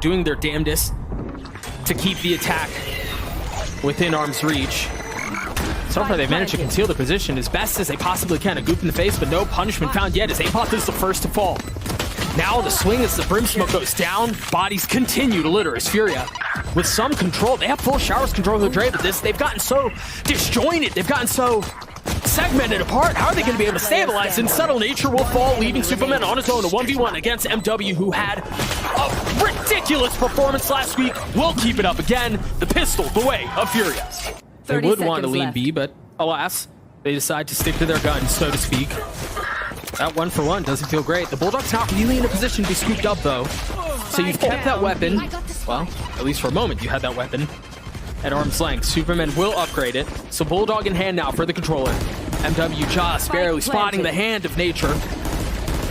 doing their damnedest to keep the attack within arm's reach. So far, they've managed to conceal the position as best as they possibly can. A goop in the face, but no punishment found yet as Apoth is the first to fall. Now the swing as the brim smoke goes down, bodies continue to litter as FURIA, with some control. They have full showers control of the Dre, but they've gotten so disjointed. They've gotten so segmented apart. How are they going to be able to stabilize? And Subtle Nature will fall, leaving Superman on his own, a 1v1 against MW, who had a ridiculous performance last week. Will keep it up again. The pistol, the way of FURIA. They would want to lean B, but alas, they decide to stick to their guns, so to speak. That 1-for-1 doesn't feel great. The Bulldog's not really in a position to be scooped up, though. So you've kept that weapon. Well, at least for a moment, you had that weapon at arm's length. Superman will upgrade it. So Bulldog in hand now for the controller. MW just barely spotting the hand of Nature.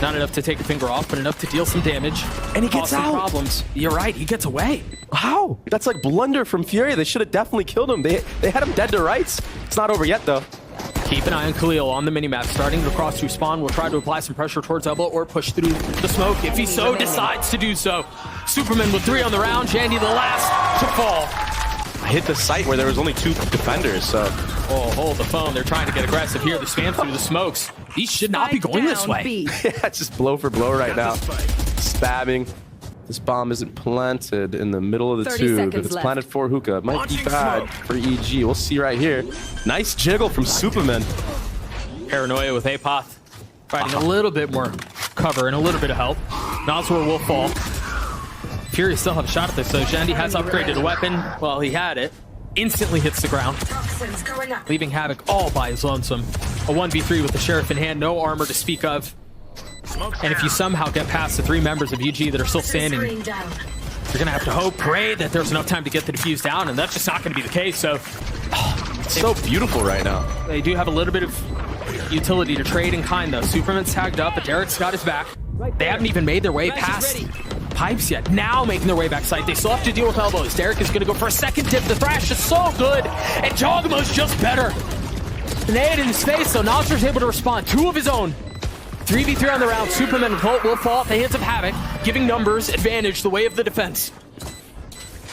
Not enough to take a finger off, but enough to deal some damage. And he gets out. Problems. You're right, he gets away. How? That's like blunder from FURIA. They should have definitely killed him. They had him dead to rights. It's not over yet, though. Keep an eye on Khalil on the minimap, starting to cross through spawn. Will try to apply some pressure towards elbow or push through the smoke if he so decides to do so. Superman with 3 on the round. Jandy the last to fall. I hit the site where there was only 2 defenders, so... Oh, hold the phone. They're trying to get aggressive here. The spam through the smokes. These should not be going this way. Yeah, it's just blow for blow right now. Stabbing. This bomb isn't planted in the middle of the tube. If it's planted for Hookah, it might be bad for EG. We'll see right here. Nice jiggle from Superman. Paranoia with Apoth. Fighting a little bit more cover and a little bit of help. Noswar will fall. FURIA still have a shot at this, so Jandy has upgraded a weapon. Well, he had it. Instantly hits the ground, leaving Havoc all by his lonesome. A 1v3 with the Sheriff in hand, no armor to speak of. And if you somehow get past the 3 members of EG that are still standing, you're going to have to hope, pray that there's enough time to get the defuse down, and that's just not going to be the case. So, it's so beautiful right now. They do have a little bit of utility to trade in kind, though. Superman's tagged up, but Derek's got his back. They haven't even made their way past pipes yet. Now making their way back side. They still have to deal with elbows. Derek is going to go for a second dip. The thrash is so good, and Jogamo's just better. Nade in his face, so Nasser's able to respond. 2 of his own. 3v3 on the round. Superman will fall at the hands of Havoc, giving numbers advantage the way of the defense.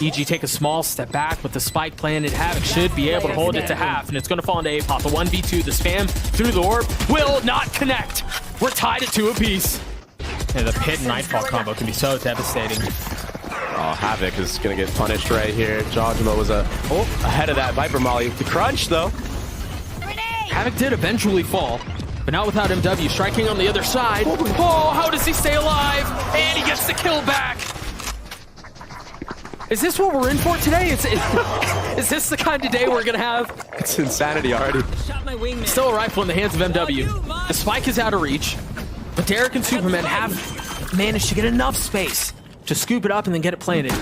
EG take a small step back with the spike planted. Havoc should be able to hold it to half, and it's going to fall into Apoth. The 1v2, the spam through the orb will not connect. We're tied at 2 apiece. Yeah, the Pit and Nightfall combo can be so devastating. Oh, Havoc is going to get punished right here. Jogamo was ahead of that Viper Molly. The crunch, though. Havoc did eventually fall, but not without MW striking on the other side. Oh, how does he stay alive? And he gets the kill back. Is this what we're in for today? Is this the kind of day we're going to have? It's insanity already. Still a rifle in the hands of MW. The spike is out of reach, but Derek and Superman have managed to get enough space to scoop it up and then get it planted.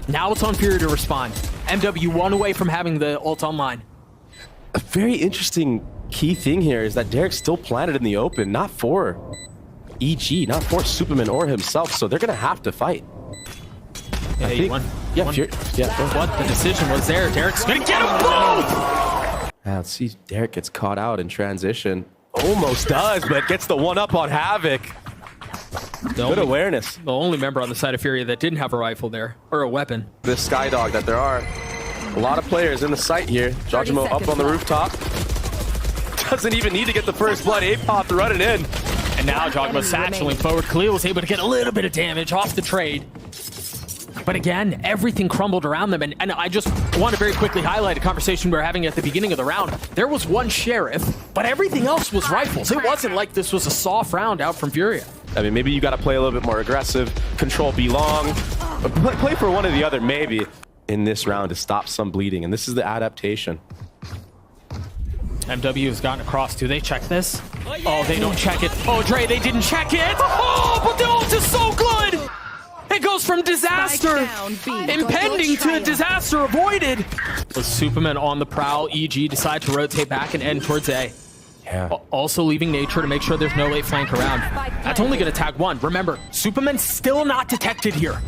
Now it's on FURIA to respond. MW 1 away from having the ult online. A very interesting key thing here is that Derek's still planted in the open, not for EG, not for Superman or himself, so they're going to have to fight. Yeah, What the decision was there. Derek's going to get him both! Let's see. Derek gets caught out in transition. Almost does, but gets the 1-up on Havoc. Good awareness. The only member on the side of FURIA that didn't have a rifle there, or a weapon. This Skydog that there are. A lot of players in the site here. Jogamo up on the rooftop. Doesn't even need to get the first blood. Apoth running in. And now Jogamo satcheling forward. Khalil was able to get a little bit of damage off the trade. But again, everything crumbled around them. And I just want to very quickly highlight a conversation we were having at the beginning of the round. There was 1 Sheriff, but everything else was rifles. It wasn't like this was a soft round out from FURIA. I mean, maybe you got to play a little bit more aggressive, control B long, but play for one or the other maybe in this round to stop some bleeding. And this is the adaptation. MW has gotten across. Do they check this? Oh, they don't check it. Oh, Dre, they didn't check it. Oh, but the ult is so good. It goes from disaster impending to disaster avoided. With Superman on the prowl, EG decide to rotate back and end towards A. Yeah. Also leaving Nature to make sure there's no late flank around. That's only going to tag 1. Remember, Superman's still not detected here.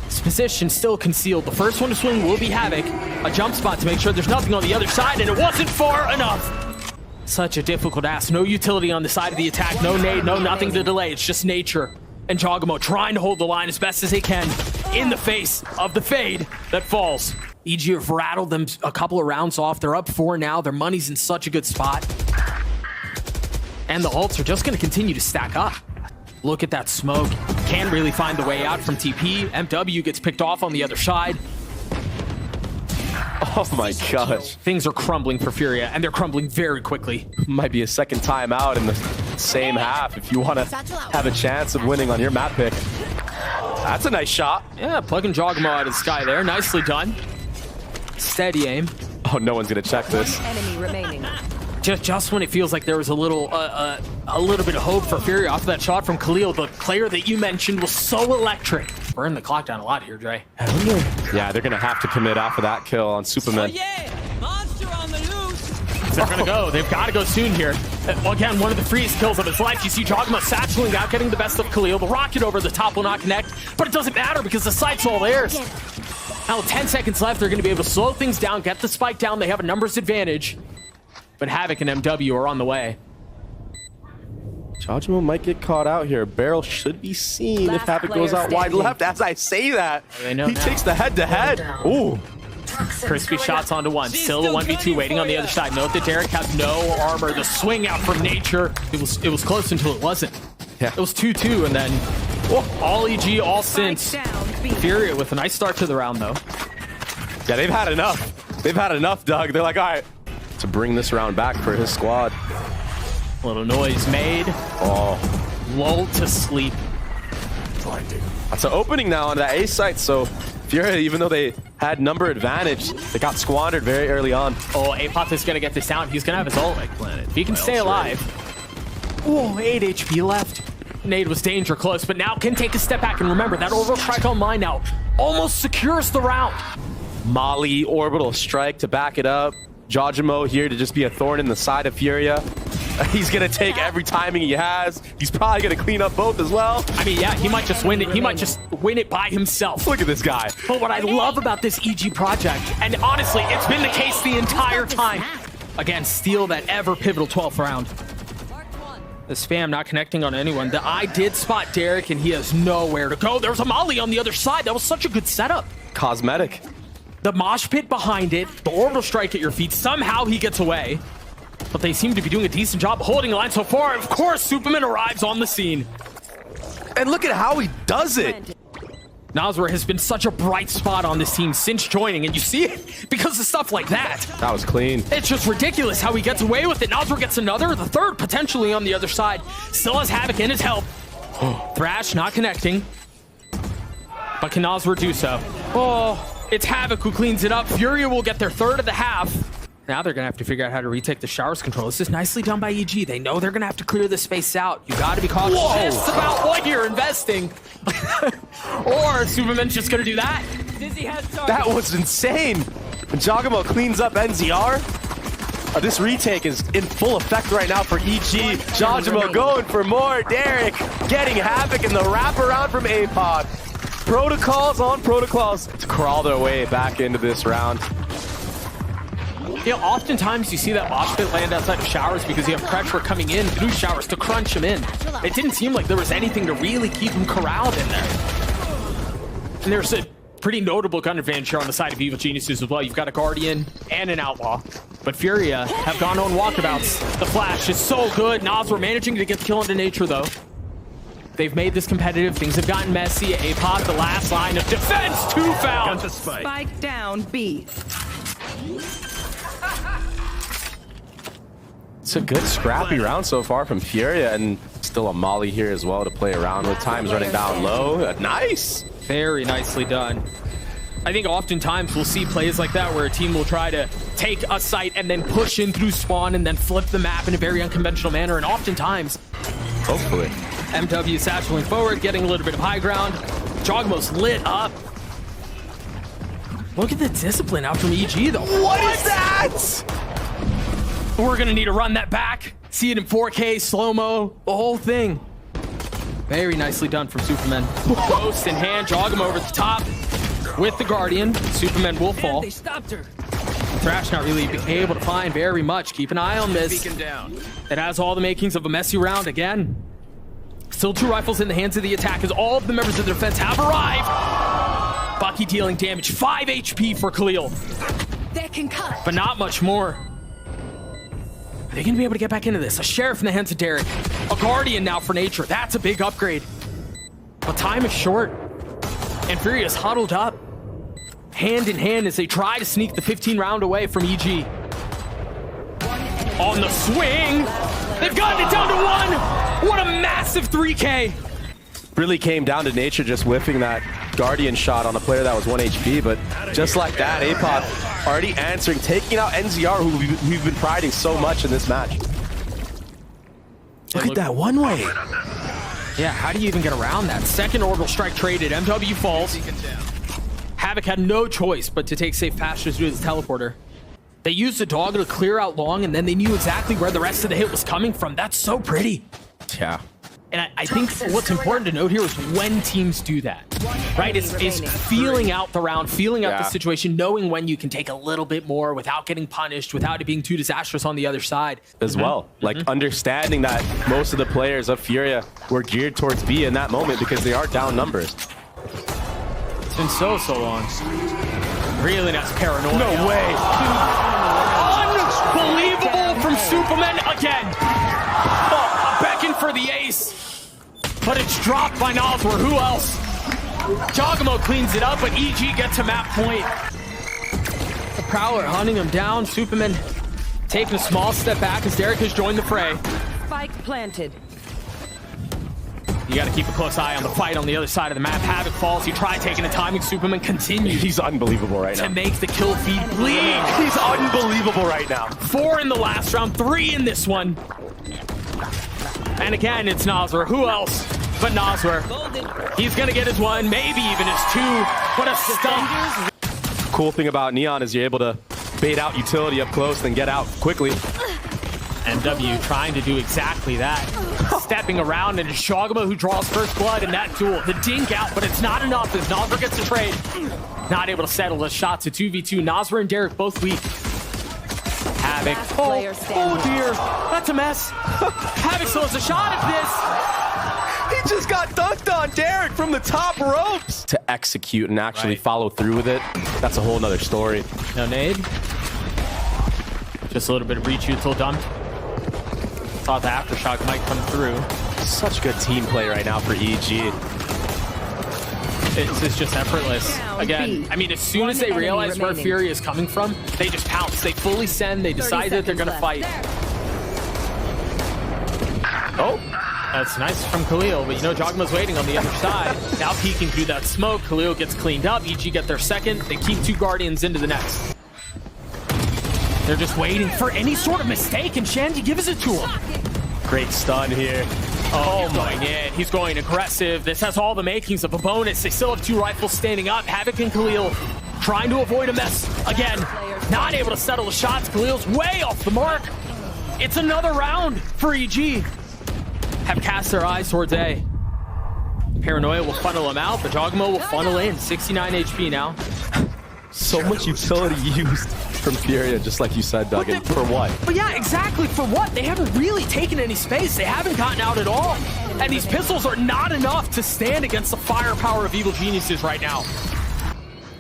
His position still concealed. The first one to swing will be Havoc. A jump spot to make sure there's nothing on the other side, and it wasn't far enough. Such a difficult ask. No utility on the side of the attack. No nade, no nothing to delay. It's just Nature And Jogamo trying to hold the line as best as they can in the face of the fade that falls. EG have rattled them a couple of rounds off. They're up 4 now. Their money's in such a good spot. And the ults are just going to continue to stack up. Look at that smoke. Can't really find the way out from TP. MW gets picked off on the other side. Oh my gosh. Things are crumbling for FURIA, and they're crumbling very quickly. Might be a second time out in the same half if you want to have a chance of winning on your map pick. That's a nice shot. Yeah, plugging Jogamo out of the sky there. Nicely done. Steady aim. Oh, no one's going to check this. Enemy remaining. Just when it feels like there was a little bit of hope for FURIA off of that shot from Khalil, the player that you mentioned was so electric. Burn the clock down a lot here, Dre. Yeah, they're going to have to commit after that kill on Superman. Oh, yeah! Monster on the loose! They're going to go. They've got to go soon here. Again, one of the freest kills of his life. You see Jogamo satcheling out, getting the best of Khalil. The rocket over the top will not connect, but it doesn't matter because the site's all theirs. Now, 10 seconds left. They're going to be able to slow things down, get the spike down. They have a numbers advantage. But Havoc and MW are on the way. Jogamo might get caught out here. Barrel should be seen if Havoc goes out wide left. As I say that, they know he now. takes the head-to-head. Ooh. Crispy shots onto one. Still a 1v2 waiting on the other side. Note that Derek has no armor. The swing out from nature. It was close until it wasn't. Yeah. It was 2-2, and then all EG, all since. FURIA with a nice start to the round, though. Yeah, they've had enough. They've had enough, Doug. They're like, all right, to bring this round back for his squad. Little noise made. Oh. Lulled to sleep. That's an opening now on that A site, so FURIA, even though they had number advantage, they got squandered very early on. Oh, Apoth is going to get this down. He's going to have his ult. If he can stay alive. Oh, 8 HP left. Nade was danger close, but now can take a step back. And remember, that orbital strike online now almost secures the round. Molly, orbital strike to back it up. Jogamo here to just be a thorn in the side of FURIA. He's going to take every timing he has. He's probably going to clean up both as well. I mean, yeah, he might just win it. He might just win it by himself. Look at this guy. But what I love about this EG project, and honestly, it's been the case the entire time. Again, steal that ever pivotal 12th round. The spam not connecting on anyone. The eye did spot Derek, and he has nowhere to go. There's a Molly on the other side. That was such a good setup. Cosmetic. The mosh pit behind it, the orbital strike at your feet. Somehow he gets away. But they seem to be doing a decent job holding the line so far. Of course, Superman arrives on the scene. And look at how he does it. Nasra has been such a bright spot on this team since joining, and you see it because of stuff like that. That was clean. It's just ridiculous how he gets away with it. Nasra gets another, the third potentially on the other side. Still has Havoc in his help. Thrash not connecting. But can Nasra do so? Oh, it's Havoc who cleans it up. FURIA will get their third of the half. Now they're going to have to figure out how to retake the showers control. This is nicely done by EG. They know they're going to have to clear this space out. You got to be cautious about what you're investing. Or Superman's just going to do that. That was insane. When Jogamo cleans up NZR, this retake is in full effect right now for EG. Jogamo going for more. Derek getting Havoc in the wraparound from Apod. Protocols on protocols to crawl their way back into this round. You know, oftentimes you see that mosh pit land outside of showers because you have pressure coming in through showers to crunch him in. It didn't seem like there was anything to really keep him corralled in there. And there's a pretty notable gun advantage here on the side of Evil Geniuses as well. You've got a Guardian and an Outlaw. But FURIA have gone on walkabouts. The flash is so good. Nasra managing to get the kill into nature, though. They've made this competitive. Things have gotten messy. Apod, the last line of defense. 2 found. Spike down B. It's a good scrappy round so far from FURIA, and still a Molly here as well to play around with. Time's running down low. Nice. Very nicely done. I think oftentimes we'll see plays like that where a team will try to take a site and then push in through spawn and then flip the map in a very unconventional manner. And oftentimes, hopefully, MW satcheling forward, getting a little bit of high ground. Jogamo's lit up. Look at the discipline out from EG, though. What is that? We're going to need to run that back. See it in 4K, slow-mo, the whole thing. Very nicely done from Superman. Ghost in hand, Jogamo over the top with the Guardian. Superman will fall. They stopped her. Thrash not really able to find very much. Keep an eye on this. It has all the makings of a messy round again. Still 2 rifles in the hands of the attack as all of the members of the defense have arrived. Bucky dealing damage, 5 HP for Khalil. They can cut. But not much more. Are they going to be able to get back into this? A Sheriff in the hands of Derek. A Guardian now for Nature. That's a big upgrade. But time is short. And FURIA is huddled up, hand in hand as they try to sneak the 15 round away from EG. On the swing. They've gotten it down to 1. What a massive 3K. Really came down to Nature just whiffing that Guardian shot on a player that was 1 HP, but just like that, APOT already answering, taking out NZR, who we've been priding so much in this match. Look at that one way. Yeah, how do you even get around that? Second orbital strike traded, MW falls. Havoc had no choice but to take safe passage through his teleporter. They used the dog to clear out long, and then they knew exactly where the rest of the hit was coming from. That's so pretty. Yeah. And I think what's important to note here is when teams do that, right? It's feeling out the round, feeling out the situation, knowing when you can take a little bit more without getting punished, without it being too disastrous on the other side. As well, like understanding that most of the players of FURIA were geared towards B in that moment because they are down numbers. It's been so long. Really nice paranoia. No way. Unbelievable from Superman again. Oh, beckon for the ace. But it's dropped by Nosler. Who else? Jogamo cleans it up, but EG gets a map point. The Prowler hunting him down. Superman taking a small step back as Derek has joined the fray. Spike planted. You got to keep a close eye on the fight on the other side of the map. Havoc falls. You try taking a timing. Superman continues. He's unbelievable right now. To make the kill feed bleed. He's unbelievable right now. 4 in the last round, 3 in this one. And again, it's Nosler. Who else but Nosler? He's going to get his 1, maybe even his 2. What a stump. Cool thing about Neon is you're able to bait out utility up close, then get out quickly. MW trying to do exactly that. Stepping around, and it's Shogama who draws first blood in that duel. The dink out, but it's not enough as Nosler gets the trade. Not able to settle the shots at 2v2. Nosler and Derek both weak. Havoc. Oh dear. That's a mess. Havoc still has a shot at He just got dunked on, Derek, from the top ropes. To execute and actually follow through with it, that's a whole nother story. this. No nade. Just a little bit of reach util dumped. Thought the aftershock might come through. Such good team play right now for EG. It's just effortless. Again, I mean, as soon as they realize where FURIA is coming from, they just pounce. They fully send. They decide that they're going to fight. Oh, that's nice from Khalil, but you know Jogma's waiting on the other side. Now peeking through that smoke. Khalil gets cleaned up. EG get their second. They keep 2 Guardians into the next. They're just waiting for any sort of mistake, and Shandy gives it to him. Great stun here. Oh my god, he's going aggressive. This has all the makings of a bonus. They still have 2 rifles standing up. Havoc and Khalil trying to avoid a mess. Again, not able to settle the shots. Khalil's way off the mark. It's another round for EG. Have cast their eyes towards A. Paranoia will funnel him out, but Jogamo will funnel in. 69 HP now. So much utility used from FURIA, just like you said, Duggan. For what? But yeah, exactly. For what? They haven't really taken any space. They haven't gotten out at all. And these pistols are not enough to stand against the firepower of Evil Geniuses right now.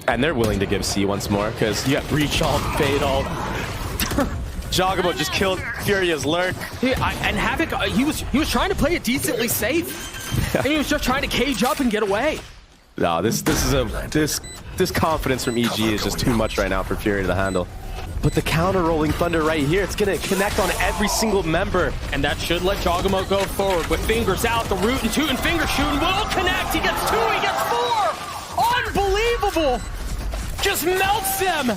And they're willing to give C once more, because you have Breach ult, Fade ult. Jogamo just killed FURIA's lurk. Yeah, and Havoc, he was trying to play it decently safe. And he was just trying to cage up and get away. No, this confidence from EG is just too much right now for FURIA to handle. But the counter rolling thunder right here, it's gonna connect on every single member. And that should let Jogamo go forward with fingers out. The root and toot and finger shooting will connect. He gets 2, he gets 4. Unbelievable. Just melts them.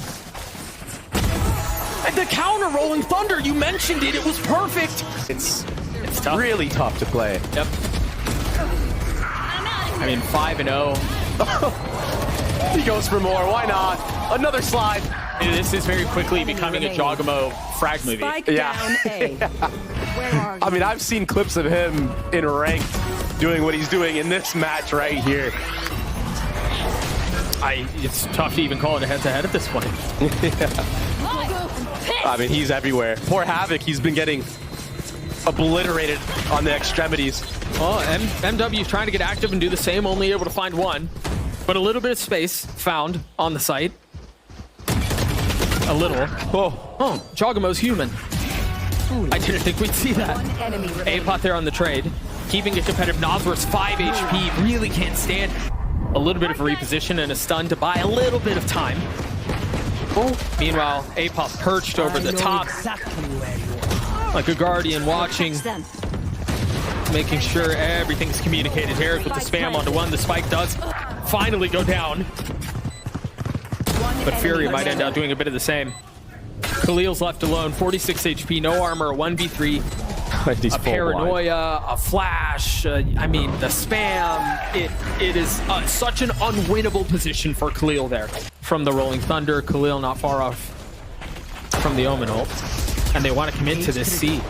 And the counter rolling thunder, you mentioned it. It was perfect. It's tough. Really tough to play. Yep. I mean, 5-0. He goes for more. Why not? Another slide. This is very quickly becoming a Jogamo frag movie. Spike down A. Where are you? I mean, I've seen clips of him in ranked doing what he's doing in this match right here. It's tough to even call it a head-to-head at this point. I mean, he's everywhere. Poor Havoc, he's been getting obliterated on the extremities. Well, MW is trying to get active and do the same, only able to find one. But a little bit of space found on the site. A little. Oh, Jogamo's human. I didn't think we'd see that. A-Pot there on the trade. Keeping it competitive. Nosworth's 5 HP. Really can't stand. A little bit of a reposition and a stun to buy a little bit of time. Meanwhile, A-Pot perched over the top. Like a guardian watching. Making sure everything's communicated here with the spam onto one. The spike does finally go down. But FURIA might end up doing a bit of the same. Khalil's left alone, 46 HP, no armor, 1v3. A paranoia, a flash, I mean, the spam. It is such an unwinnable position for Khalil there. From the Rolling Thunder, Khalil not far off from the Omen ult. And they want to commit to this C.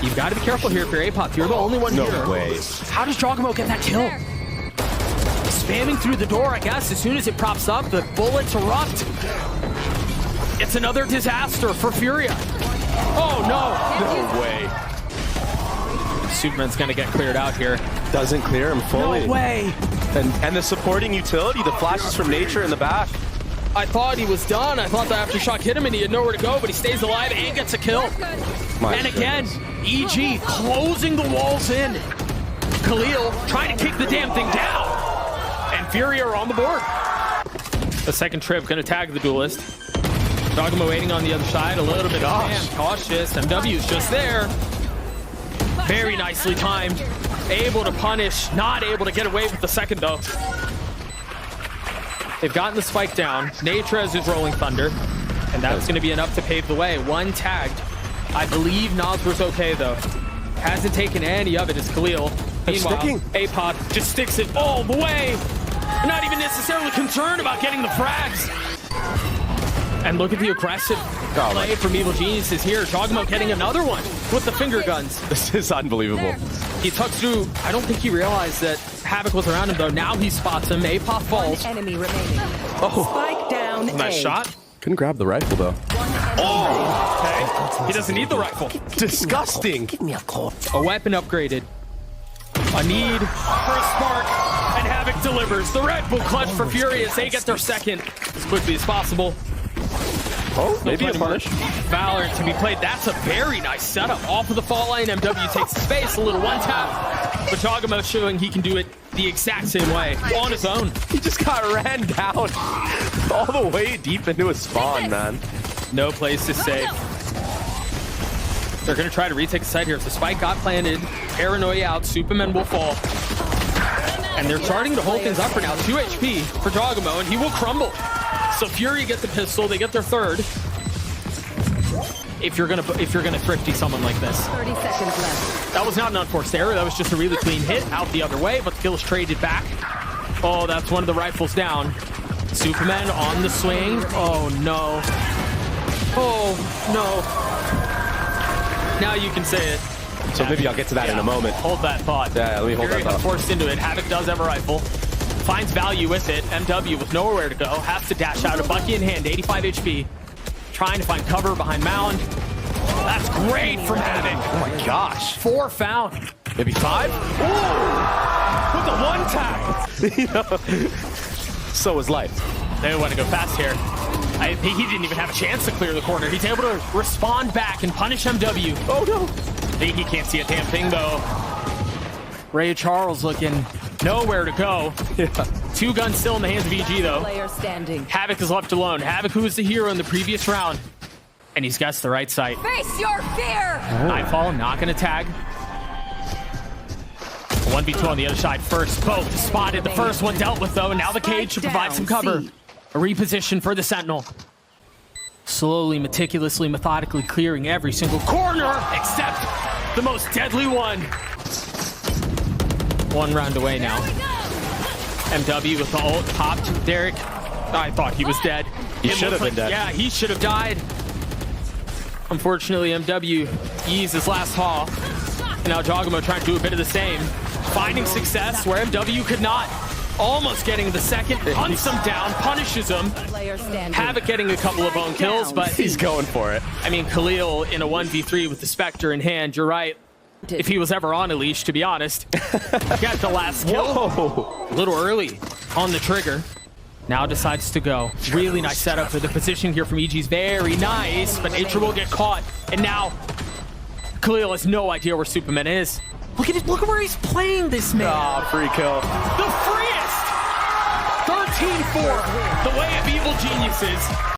You've got to be careful here if you're A-Pot. You're the only one here. No way. How does Jogamo get that kill? Spamming through the door, I guess. As soon as it props up, the bullets erupt. It's another disaster for FURIA. Oh, no. No way. Superman's going to get cleared out here. Doesn't clear him fully. No way. And the supporting utility, the flashes from nature in the back. I thought he was done. I thought the aftershock hit him and he had nowhere to go, but he stays alive and gets a kill. And again, EG closing the walls in. Khalil trying to kick the damn thing down. And FURIA are on the board. The second trip going to tag the duelist. Jogamo waiting on the other side, a little bit cautious. MW's just there. Very nicely timed. Able to punish, not able to get away with the second though. They've gotten the spike down. Natrez is Rolling Thunder. And that's going to be enough to pave the way. One tagged. I believe Nosworth's okay though. Hasn't taken any of it as Khalil. Meanwhile, A-Pot just sticks it all the way. Not even necessarily concerned about getting the frags. And look at the aggressive play from Evil Geniuses here. Jogamo getting another one with the finger guns. This is unbelievable. He tucks through. I don't think he realized that Havoc was around him though. Now he spots him. A-Pot falls. Enemy remaining. Oh, Spike down. Nice shot. couldn't grab the rifle though. Oh, okay. He doesn't need the rifle. Disgusting. Give me a call. A weapon upgraded. A need for a spark, and Havoc delivers. The Red Bull clutch for FURIA as they get their second as quickly as possible. Oh, maybe a punish. Valorant to be played. That's a very nice setup. Off of the fault line, MW takes the space, a little one tap. But Jogamo showing he can do it the exact same way, on his own. He just got ran down all the way deep into his spawn, man. No place to save. They're going to try to retake the site here. If the spike got planted, paranoia out, Superman will fall. And they're starting to hold things up for now. 2 HP for Jogamo, and he will crumble. So FURIA get the pistol, they get their third. If you're gonna thrifty someone like this. 30 seconds left. That was not an unforced error. That was just a really clean hit out the other way, but the kill is traded back. Oh, that's one of the rifles down. Superman on the swing. Oh no. Oh no. Now you can say it. So maybe I'll get to that in a moment. Hold that thought. Yeah, let me hold that thought. Forced into it. Havoc does have a rifle. Finds value with it. MW with nowhere to go. Has to dash out. A Bucky in hand. 85 HP. Trying to find cover behind Mound. That's great from Havoc. Oh my gosh. 4 found. Maybe 5? With the one tag. So is life. They want to go fast here. I think he didn't even have a chance to clear the corner. He's able to respond back and punish MW. Oh no. He can't see a damn thing though. Ray Charles looking nowhere to go. Yeah. 2 guns still in the hands of EG though. Player standing. Havoc is left alone. Havoc, who was the hero in the previous round. And he's guessed the right site. Face your fear! Nightfall, not going to tag. 1v2 on the other side first. Both spotted. The first one dealt with though. Now the cage should provide some cover. A reposition for the Sentinel. Slowly, meticulously, methodically clearing every single corner except the most deadly one. 1 round away now. MW with the ult popped. Derek, I thought he was dead. He should have been dead. Yeah, he should have died. Unfortunately, MW eased his last haul. And now Jogamo trying to do a bit of the same. Finding success where MW could not. Almost getting the second. Hunts him down, punishes him. Havoc getting a couple of own kills, but he's going for it. I mean, Khalil in a 1v3 with the Spectre in hand, you're right. if he was ever on a leash, to be honest. Got the last kill. Whoa. A little early on the trigger. Now decides to go. Really nice setup for the position here from EG's. Very nice, but Nature will get caught. And now Khalil has no idea where Superman is. Look at it. Look at where he's playing this man. Ah, free kill. The freest! 13-4. The way of evil geniuses.